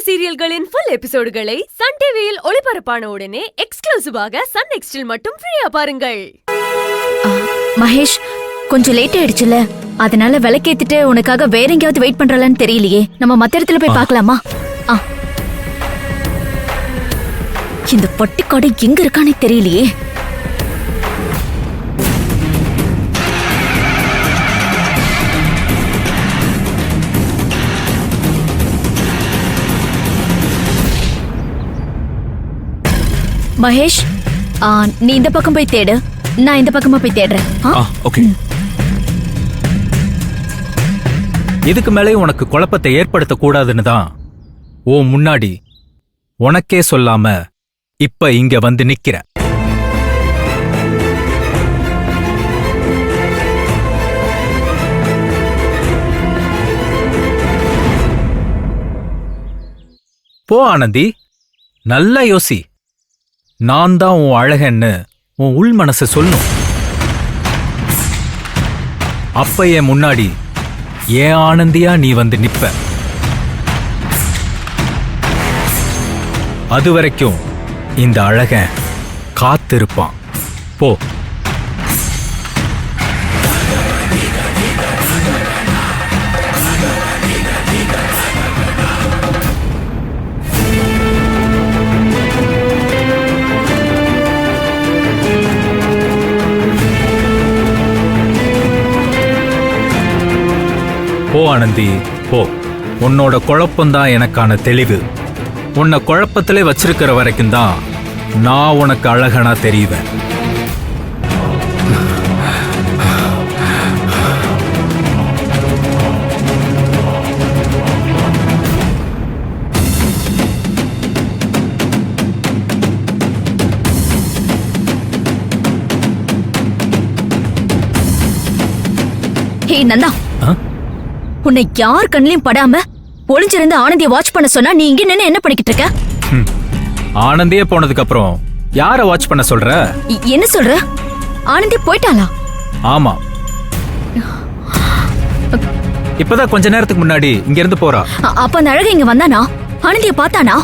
சீரியல்களின் full எபிசோடுகளை Sun டிவியில் ஒளிபரப்பான உடனே எக்ஸ்க்ளூசிவாக சன் நெக்ஸ்டில் மட்டும் ஃப்ரீயா பாருங்கள். மகேஷ், கொஞ்சம் லேட் ஆயிடுச்சுல, அதனால விளக்கேத்திட்டு உனக்காக வேற எங்கேயாவது வெயிட் பண்றலான்னு தெரியலையே. நம்ம மத்த இடத்துல போய் பார்க்கலாமா? இந்த பட்டிக்காடு எங்க இருக்கானே தெரியலையே. மகேஷ், நீ இந்த பக்கம் போய் தேடு, நான் இந்த பக்கமா போய் தேடுறேன். ஓகே. இதுக்கு மேலே உனக்கு குழப்பத்தை ஏற்படுத்த கூடாதுன்னு தான் ஓ முன்னாடி உனக்கே சொல்லாம இப்ப இங்க வந்து நிக்கிற. போ ஆனந்தி, நல்லா யோசி. நான் தான் உன் அழகன்னு உன் உள் மனசு சொல்லும். அப்ப என் முன்னாடி ஏன் ஆனந்தியா நீ வந்து நிப்ப. அது வரைக்கும் இந்த அழகன் காத்திருப்பான். போ. போ ஆனந்தி, போ. உன்னோட குழப்பம்தான் எனக்கான தெளிவு. உன்னை குழப்பத்திலே வச்சிருக்கிற வரைக்கும் தான் நான் உனக்கு அழகனா தெரியுவேன். ஹே நந்தா, உன்னை யார் கண்ணிலையும் படாம ஒளிஞ்சிருந்து ஆனந்தியை வாட்ச் பண்ண சொன்னா நீ இங்க நின்னு என்ன பண்ணிக்கிட்டு இருக்க? ஆனந்தியே போனதுக்கு அப்புறம் யார வாட்ச் பண்ண சொல்ற? என்ன சொல்ற? ஆனந்தி போயிட்டாளா? ஆமா, இப்பதான் கொஞ்ச நேரத்துக்கு முன்னாடி இங்க இருந்து போறா. அப்ப அந்த அழகு இங்க வந்தானா? ஆனந்திய பார்த்தானா?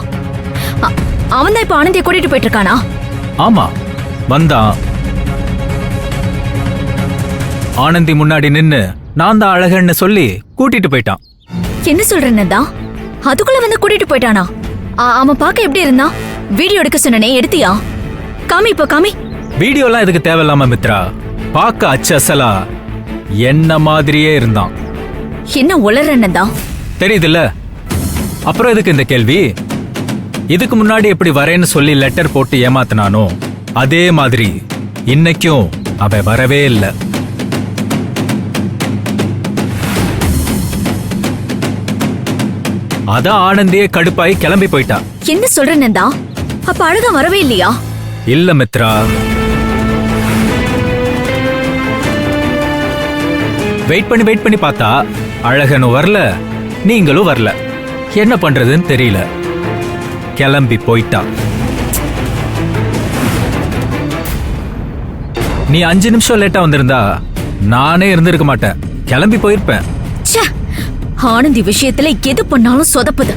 அவன் தான் இப்ப ஆனந்தியை கூட்டிட்டு போயிட்டு இருக்கானா? ஆமா, வந்தான். ஆனந்தி முன்னாடி நின்னு நான் தான் அழகன்னு சொல்லி கூட்டிட்டு போயிட்டான். என்ன சொல்றேன்னா, அதுக்குள்ள வந்து கூட்டிட்டு போயிட்டானா? அவன் பார்க்க எப்படி இருந்தான்? வீடியோ எடுக்க சொன்னனே, எடுத்தியா? காமி, இப்ப காமி. வீடியோலாம் எதுக்கு தேவையில்லாம மித்ரா? பார்க்க அச்சு அசலா என்ன மாதிரியே இருந்தான். என்ன உளறன்னதா? தெரியுதுல்ல, அப்புறம் எதுக்கு இந்த கேள்வி? இதுக்கு முன்னாடி எப்படி வரேன்னு சொல்லி லெட்டர் போட்டு ஏமாத்தினானோ அதே மாதிரி இன்னைக்கும் அவன் வரவே இல்லை. அதான் ஆனந்தியே கடுப்பாய் கிளம்பி போயிட்டா. என்ன சொல்றேன்னா, அப்ப அழகா வரவே இல்லையா? இல்ல மித்ரா, வெயிட் பண்ணி பார்த்தா அழகனும் வரல, நீங்களும் வரல. என்ன பண்றதுன்னு தெரியல, கிளம்பி போயிட்டா. நீ 5 நிமிஷம் லேட்டா வந்திருந்தா நானே இருந்திருக்க மாட்டேன், கிளம்பி போயிருப்பேன். ஆனந்தி விஷயத்துல எது பண்ணாலும் சொதப்புது.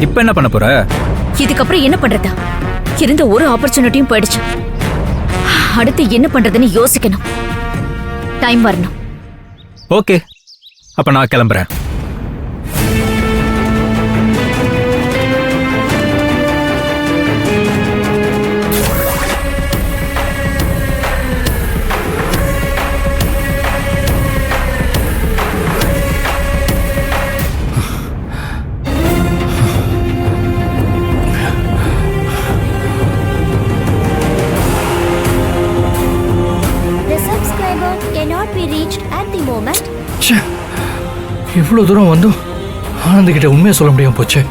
இப்ப என்ன பண்ண போற? இதுக்கப்புறம் என்ன பண்றதா? இருந்த ஒரு ஆப்பர்ச்சுனிட்டியும் போயிடுச்சு. அடுத்து என்ன பண்றதுன்னு யோசிக்கணும். டைம் வரணும். ஓகே, அப்ப நான் கிளம்புறேன். இவ்வளவு தூரம் வந்து ஆனந்த் கிட்ட உண்மையை சொல்ல முடியாம போச்சு.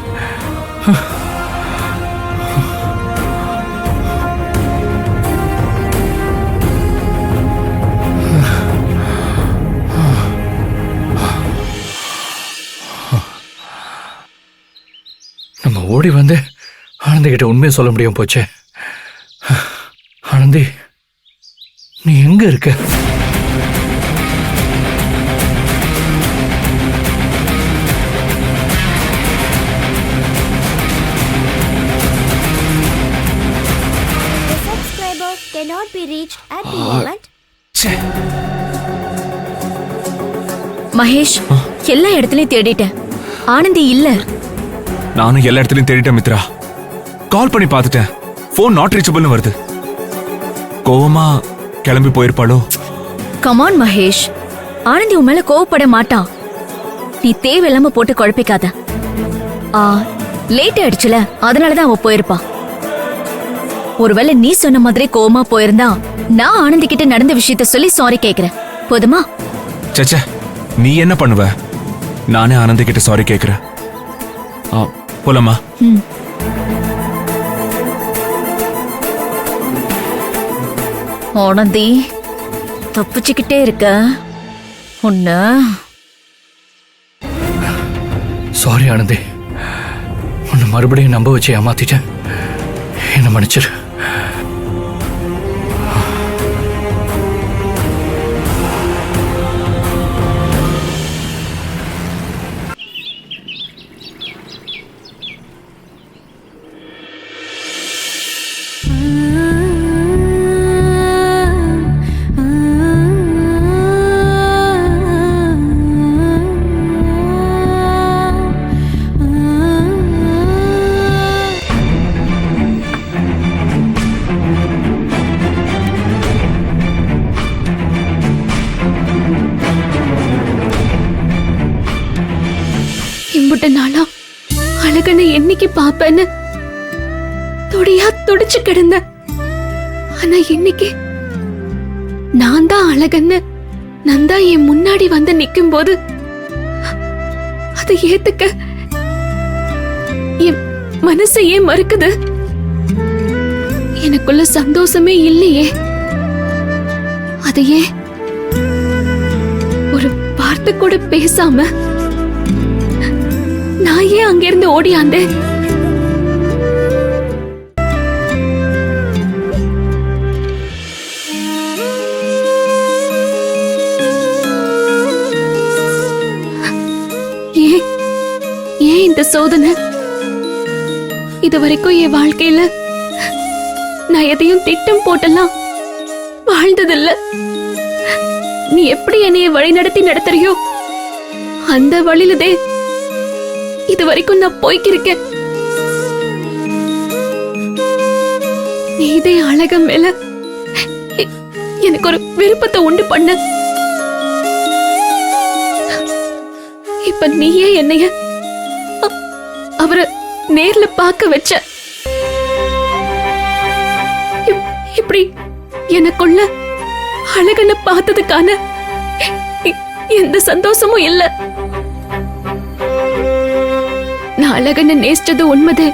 நம்ம ஓடி வந்து ஆனந்த் கிட்ட உண்மையை சொல்ல முடியாம போச்சு. ஆனந்தி, நீ எங்க இருக்க? ச்சே. மகேஷ் எல்லா இடத்துலயும் தேடிட்டேன், ஆனந்தி இல்ல. நானும் எல்லா இடத்துலயும் தேடிட்டேன் மித்ரா. கால் பண்ணி பார்த்துட்டேன், போன் நாட் ரீச்சபிள்னு வருது. கோவமா கிளம்பி போயிருப்பாளோ? கமான் மகேஷ், ஆனந்தி உன் மேல கோவப்பட மாட்டான். நீ தேவையில்லாம போட்டு குழப்பிக்காத. லேட் ஆயிடுச்சுல, அதனாலதான் அவ போயிருப்பா. ஒருவேளை நீ சொன்ன மாதிரி கோவமா போயிருந்தா நான் ஆனந்தி கிட்ட நடந்த விஷயத்த சொல்லி சாரி கேக்குறேன், போதுமா? சச்சா, நீ என்ன பண்ணுவ? நானே ஆனந்தி கிட்ட சாரி கேக்குறேன். போலாமா? ஆனந்தி தப்பிச்சுக்கிட்டே இருக்க உன்ன. சாரி ஆனந்தி, உன்னை மறுபடியும் நம்ப வச்சு ஏமாத்திட்டேன். என்ன மன்னிச்சிரு. இம்புட்ட நாளா அழகனை என்னைக்கு பாப்பேன்னு துடியா துடிச்சு கிடந்த. ஆனா இன்னைக்கு நான் தான் அழகன்னு நந்தா என் முன்னாடி வந்து நிக்கும் போது அதை ஏத்துக்க என் மனசு ஏன் மறுக்குது? எனக்குள்ள சந்தோஷமே இல்லையே. அதையே ஒரு வார்த்தை கூட பேசாம நான் ஏன் அங்கிருந்து ஓடியாந்தேன்? ஏன் இந்த சோதனை? இதுவரைக்கும் என் வாழ்க்கையில நான் எதையும் திட்டம் போட்டெல்லாம் வாழ்ந்ததில்ல. நீ எப்படி என்னைய வழி நடத்துறியோ அந்த வழியிலதே இது வரைக்கும் நான் போய்க்கிருக்கேன். நீ இதே அழகம் மேல எனக்கு ஒரு விருப்பத்தை உண்டு பண்ண. இப்ப நீயே என்னைய அவரை நேர்ல பார்க்க வச்ச. இப்படி எனக்குள்ள அழகனை பார்த்ததுக்கான எந்த சந்தோஷமும் இல்ல. நான் அழகனை நேசிச்சது உண்மைதே.